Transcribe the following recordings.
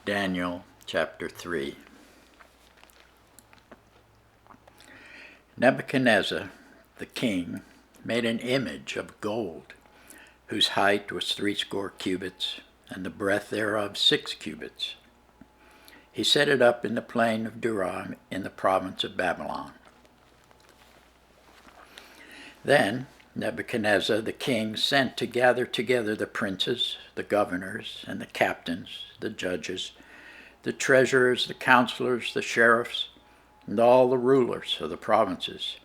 Daniel chapter 3. Nebuchadnezzar, the king, made an image of gold, whose height was 80 cubits, and the breadth thereof 6 cubits. He set it up in the plain of Dura in the province of Babylon. Then Nebuchadnezzar the king sent to gather together the princes, the governors, and the captains, the judges, the treasurers, the counselors, the sheriffs, and all the rulers of the provinces,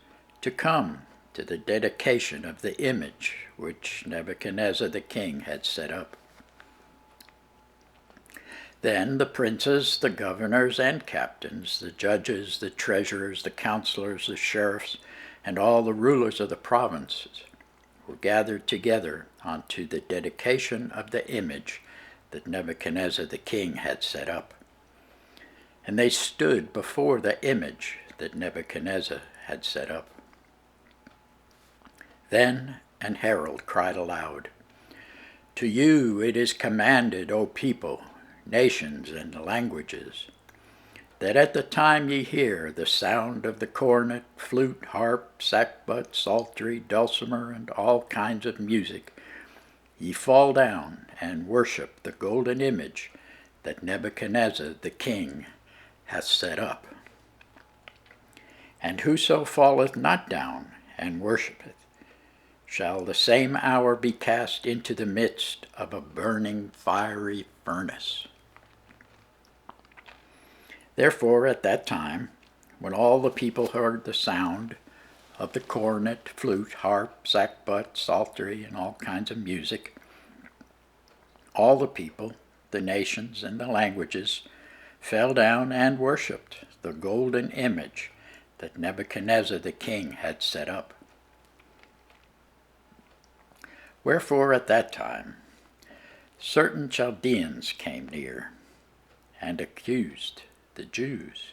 to come to the dedication of the image which Nebuchadnezzar the king had set up. Then the princes, the governors and captains, the judges, the treasurers, the counselors, the sheriffs, and all the rulers of the provinces were gathered together unto the dedication of the image that Nebuchadnezzar the king had set up. And they stood before the image that Nebuchadnezzar had set up. Then an herald cried aloud, "To you it is commanded, O people, nations, and languages, that at the time ye hear the sound of the cornet, flute, harp, sackbut, psaltery, dulcimer, and all kinds of music, ye fall down and worship the golden image that Nebuchadnezzar the king hath set up. And whoso falleth not down and worshipeth shall the same hour be cast into the midst of a burning fiery furnace." Therefore at that time, when all the people heard the sound of the cornet, flute, harp, sackbut, psaltery, and all kinds of music, all the people, the nations, and the languages fell down and worshipped the golden image that Nebuchadnezzar the king had set up. Wherefore at that time certain Chaldeans came near and accused the Jews.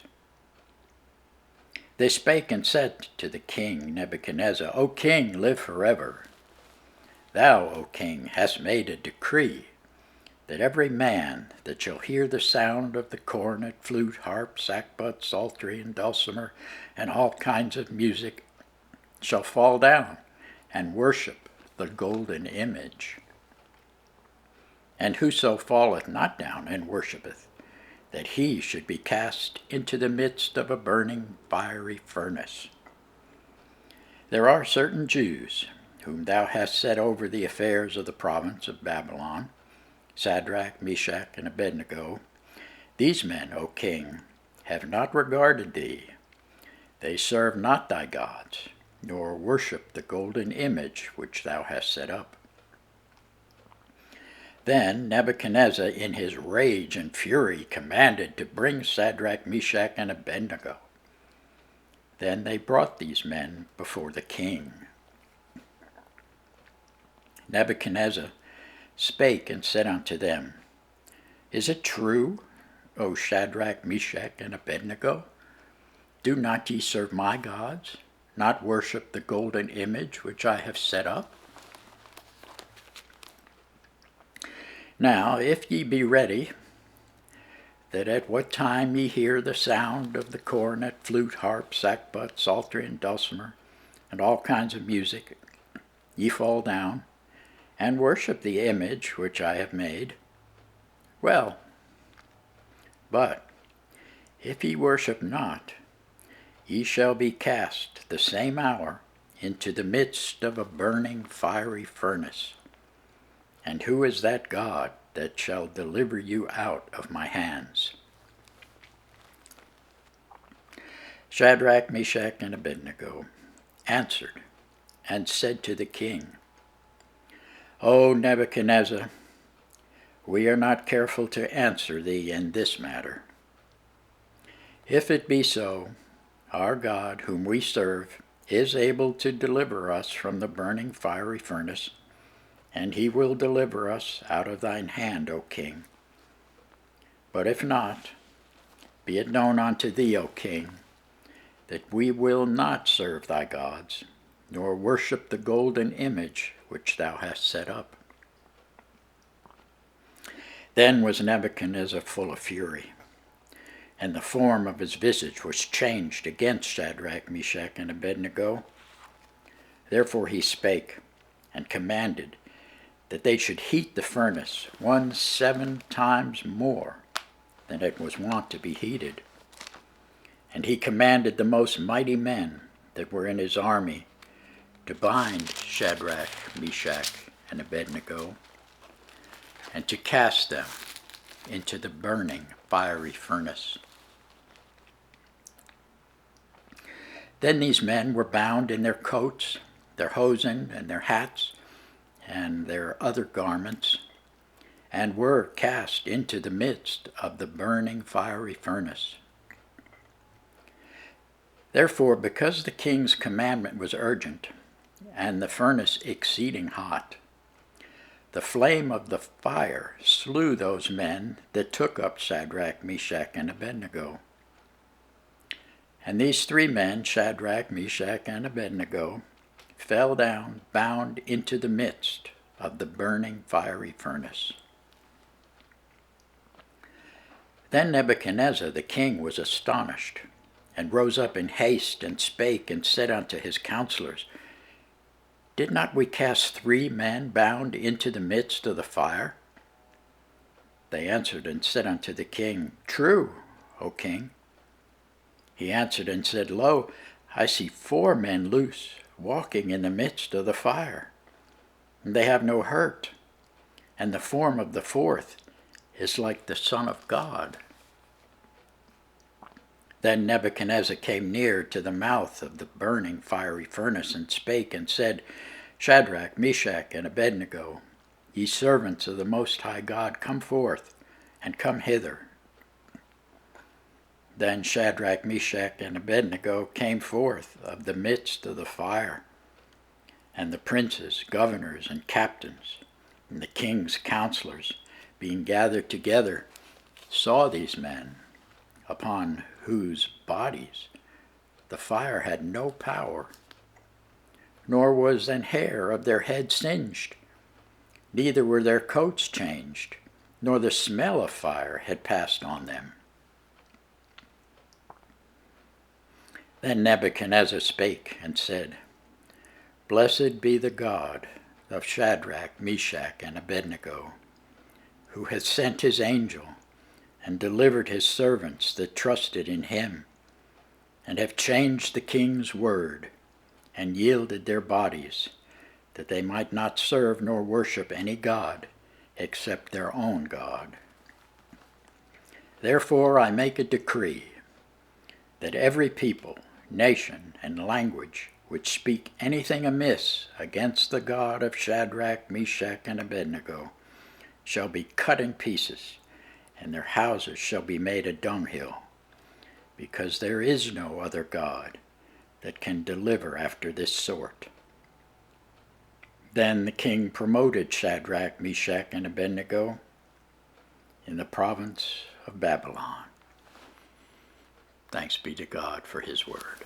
They spake and said to the king Nebuchadnezzar, "O king, live forever. Thou, O king, hast made a decree that every man that shall hear the sound of the cornet, flute, harp, sackbut, psaltery, and dulcimer, and all kinds of music, shall fall down and worship the golden image. And whoso falleth not down and worshipeth, that he should be cast into the midst of a burning fiery furnace. There are certain Jews, whom thou hast set over the affairs of the province of Babylon, Shadrach, Meshach, and Abednego. These men, O king, have not regarded thee. They serve not thy gods, nor worship the golden image which thou hast set up." Then Nebuchadnezzar in his rage and fury commanded to bring Shadrach, Meshach, and Abednego. Then they brought these men before the king. Nebuchadnezzar spake and said unto them, "Is it true, O Shadrach, Meshach, and Abednego? Do not ye serve my gods, not worship the golden image which I have set up? Now, if ye be ready, that at what time ye hear the sound of the cornet, flute, harp, sackbut, psaltery, and dulcimer, and all kinds of music, ye fall down and worship the image which I have made, well. But if ye worship not, ye shall be cast the same hour into the midst of a burning fiery furnace. And who is that God that shall deliver you out of my hands?" Shadrach, Meshach, and Abednego answered and said to the king, "O Nebuchadnezzar, we are not careful to answer thee in this matter. If it be so, our God, whom we serve, is able to deliver us from the burning fiery furnace, and he will deliver us out of thine hand, O king. But if not, be it known unto thee, O king, that we will not serve thy gods, nor worship the golden image which thou hast set up." Then was Nebuchadnezzar full of fury, and the form of his visage was changed against Shadrach, Meshach, and Abednego. Therefore he spake, and commanded that they should heat the furnace 7 times more than it was wont to be heated. And he commanded the most mighty men that were in his army to bind Shadrach, Meshach, and Abednego, and to cast them into the burning fiery furnace. Then these men were bound in their coats, their hosen, and their hats, and their other garments, and were cast into the midst of the burning fiery furnace. Therefore, because the king's commandment was urgent, and the furnace exceeding hot, the flame of the fire slew those men that took up Shadrach, Meshach, and Abednego. And these 3 men, Shadrach, Meshach, and Abednego, fell down, bound into the midst of the burning fiery furnace. Then Nebuchadnezzar the king was astonished, and rose up in haste, and spake, and said unto his counselors, Did not we cast 3 men bound into the midst of the fire? They answered and said unto the king, True, O king. He answered and said, Lo, I see 4 men loose, walking in the midst of the fire, and they have no hurt, and the form of the 4th is like the Son of God. Then Nebuchadnezzar came near to the mouth of the burning fiery furnace, and spake and said, Shadrach, Meshach, and Abednego, ye servants of the Most High God, come forth, and come hither. Then Shadrach, Meshach, and Abednego came forth of the midst of the fire, and the princes, governors, and captains, and the king's counselors, being gathered together, saw these men, upon whose bodies the fire had no power, nor was an hair of their head singed, neither were their coats changed, nor the smell of fire had passed on them. Then Nebuchadnezzar spake and said, Blessed be the God of Shadrach, Meshach, and Abednego, who hath sent his angel, and delivered his servants that trusted in him, and have changed the king's word, and yielded their bodies, that they might not serve nor worship any god except their own God. Therefore I make a decree, that every people, nation, and language which speak anything amiss against the God of Shadrach, Meshach, and Abednego shall be cut in pieces, and their houses shall be made a dunghill, because there is no other God that can deliver after this sort. Then the king promoted Shadrach, Meshach, and Abednego in the province of Babylon. Thanks be to God for his word.